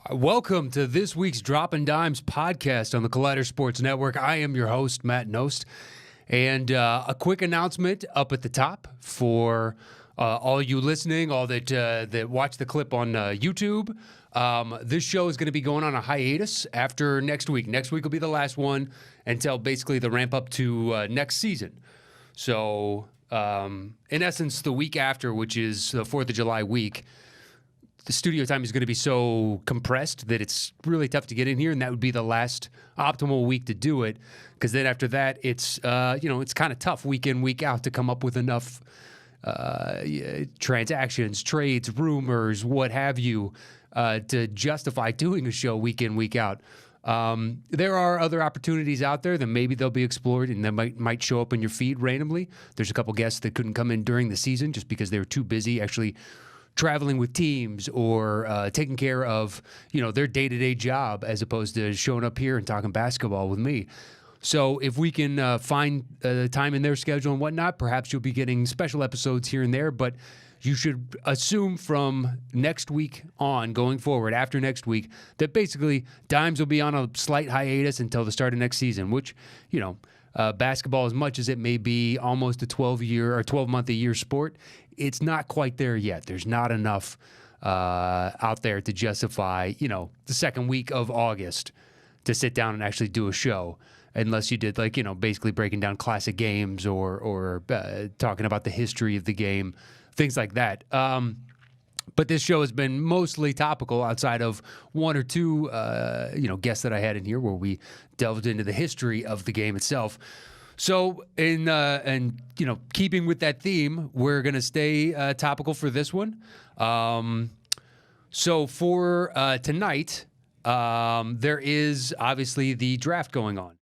Welcome to this week's Drop and Dimes podcast on the Collider Sports Network. I am your host, Matt Nost. And a quick announcement up at the top for all you listening, all that watch the clip on YouTube. This show is going to be going on a hiatus after next week. Next week will be the last one until basically the ramp up to next season. So, in essence, the week after, which is the 4th of July week, the studio time is going to be so compressed that it's really tough to get in here, and that would be the last optimal week to do it. Because then after that, it's it's kind of tough week in, week out to come up with enough transactions, trades, rumors, what have you, to justify doing a show week in, week out. There are other opportunities out there that maybe they'll be explored and that might show up in your feed randomly. There's a couple guests that couldn't come in during the season just because they were too busy actually traveling with teams or taking care of, their day-to-day job as opposed to showing up here and talking basketball with me. So if we can find time in their schedule and whatnot, perhaps you'll be getting special episodes here and there, but you should assume from next week on, going forward, after next week, that basically Dimes will be on a slight hiatus until the start of next season, which, basketball, as much as it may be almost a 12-month-a-year sport, it's not quite there yet. There's not enough out there to justify, the second week of August to sit down and actually do a show, unless you did basically breaking down classic games or talking about the history of the game, things like that. But this show has been mostly topical outside of one or two, guests that I had in here where we delved into the history of the game itself. So, keeping with that theme, we're going to stay topical for this one. So for tonight, there is obviously the draft going on.